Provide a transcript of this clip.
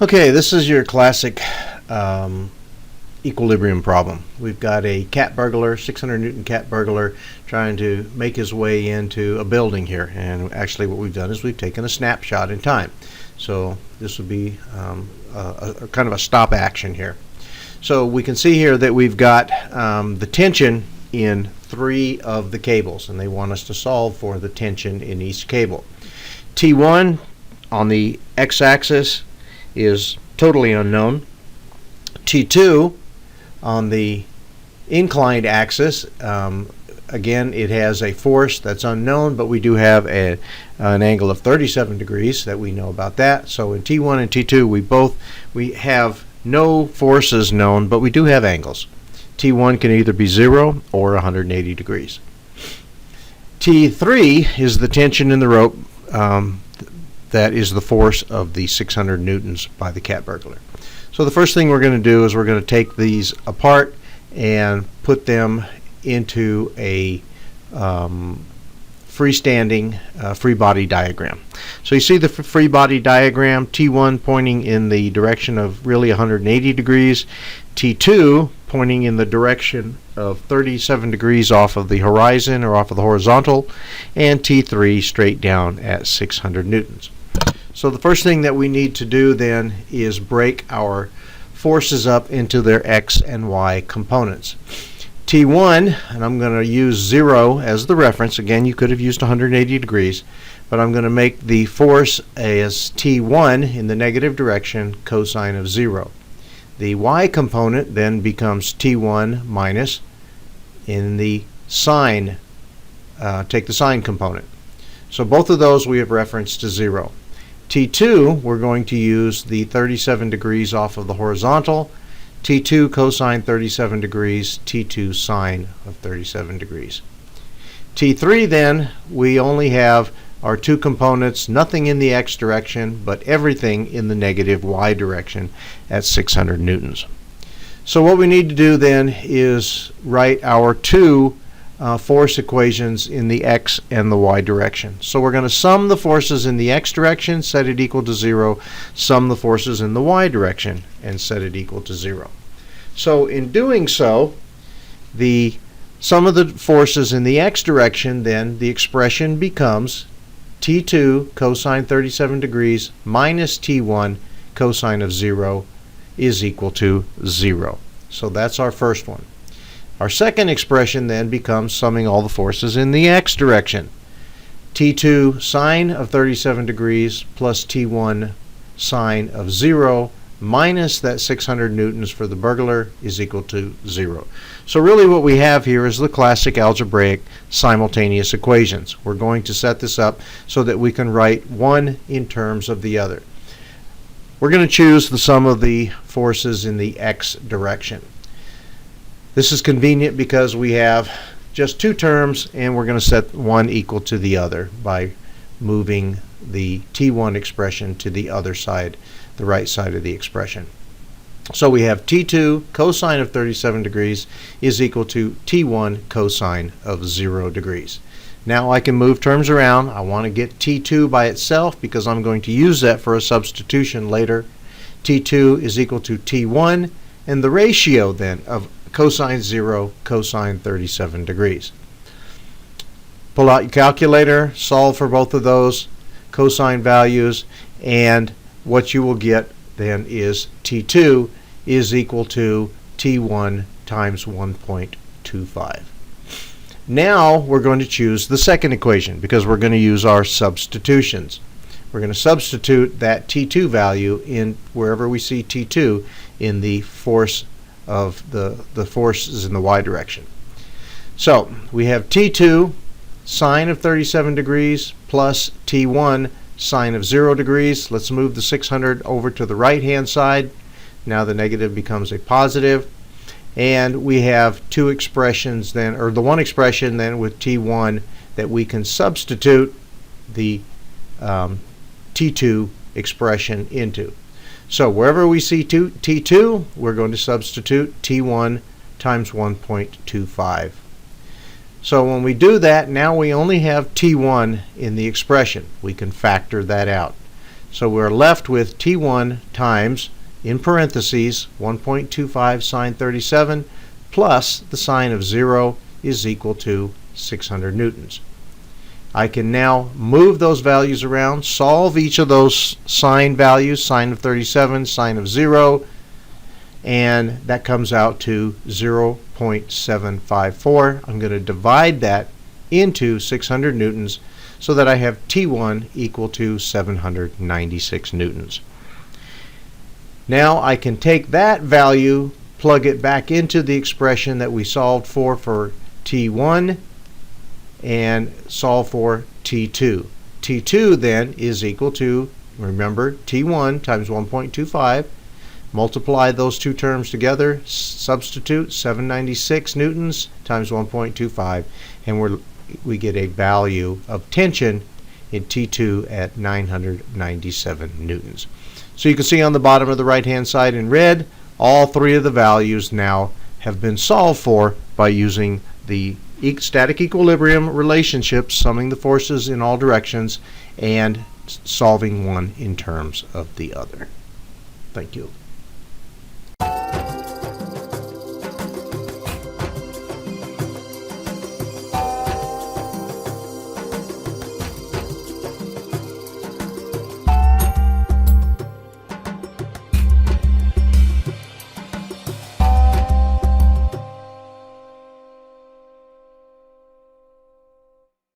Okay, this is your classic equilibrium problem. We've got a cat burglar, 600 Newton cat burglar, trying to make his way into a building here. And actually what we've done is we've taken a snapshot in time. So this would be a kind of a stop action here. So we can see here that we've got the tension in 3 of the cables, and they want us to solve for the tension in each cable. T1 on the x-axis is totally unknown. T2 on the inclined axis, again, it has a force that's unknown, but we do have an angle of 37 degrees that we know about that. So in T1 and T2 we have no forces known, but we do have angles. T1 can either be 0 or 180 degrees. T3 is the tension in the rope. That is the force of the 600 newtons by the cat burglar. So the first thing we're going to do is we're going to take these apart and put them into a freestanding free body diagram. So you see the free body diagram, T1 pointing in the direction of really 180 degrees, T2 pointing in the direction of 37 degrees off of the horizon or off of the horizontal, and T3 straight down at 600 newtons. So the first thing that we need to do then is break our forces up into their x and y components. T1, and I'm going to use 0 as the reference. Again, you could have used 180 degrees, but I'm going to make the force as T1 in the negative direction, cosine of 0. The y component then becomes T1 minus in the sine, take the sine component. So both of those we have referenced to 0. T2, we're going to use the 37 degrees off of the horizontal. T2 cosine 37 degrees, T2 sine of 37 degrees. T3 then, we only have our 2 components, nothing in the x direction, but everything in the negative y direction at 600 newtons. So what we need to do then is write our 2 force equations in the x and the y direction. So we're going to sum the forces in the x direction, set it equal to 0, sum the forces in the y direction, and set it equal to 0. So in doing so, the sum of the forces in the x direction, then the expression becomes T2 cosine 37 degrees minus T1 cosine of 0 is equal to 0. So that's our first one. Our second expression then becomes summing all the forces in the x direction. T2 sine of 37 degrees plus T1 sine of 0 minus that 600 newtons for the burglar is equal to 0. So really what we have here is the classic algebraic simultaneous equations. We're going to set this up so that we can write one in terms of the other. We're going to choose the sum of the forces in the x direction. This is convenient because we have just 2 terms, and we're going to set one equal to the other by moving the T1 expression to the other side, the right side of the expression. So we have T2 cosine of 37 degrees is equal to T1 cosine of 0 degrees. Now I can move terms around. I want to get T2 by itself because I'm going to use that for a substitution later. T2 is equal to T1, and the ratio then of cosine 0, cosine 37 degrees. Pull out your calculator, solve for both of those cosine values, and what you will get then is T2 is equal to T1 times 1.25. Now we're going to choose the second equation because we're going to use our substitutions. We're going to substitute that T2 value in wherever we see T2 in the force of the forces in the y direction. So we have T2 sine of 37 degrees plus T1 sine of 0 degrees. Let's move the 600 over to the right hand side. Now the negative becomes a positive, and we have 2 expressions then, or the one expression then with T1 that we can substitute the T2 expression into. So wherever we see T2, we're going to substitute T1 times 1.25. So when we do that, now we only have T1 in the expression. We can factor that out. So we're left with T1 times, in parentheses, 1.25 sine 37 plus the sine of 0 is equal to 600 newtons. I can now move those values around, solve each of those sine values, sine of 37, sine of 0, and that comes out to 0.754. I'm going to divide that into 600 newtons so that I have T1 equal to 796 newtons. Now I can take that value, plug it back into the expression that we solved for T1, and solve for T2. T2 then is equal to, remember, T1 times 1.25. Multiply those two terms together, substitute 796 newtons times 1.25, and we get a value of tension in T2 at 997 newtons. So you can see on the bottom of the right hand side in red, all three of the values now have been solved for by using the static equilibrium relationships, summing the forces in all directions and solving one in terms of the other. Thank you.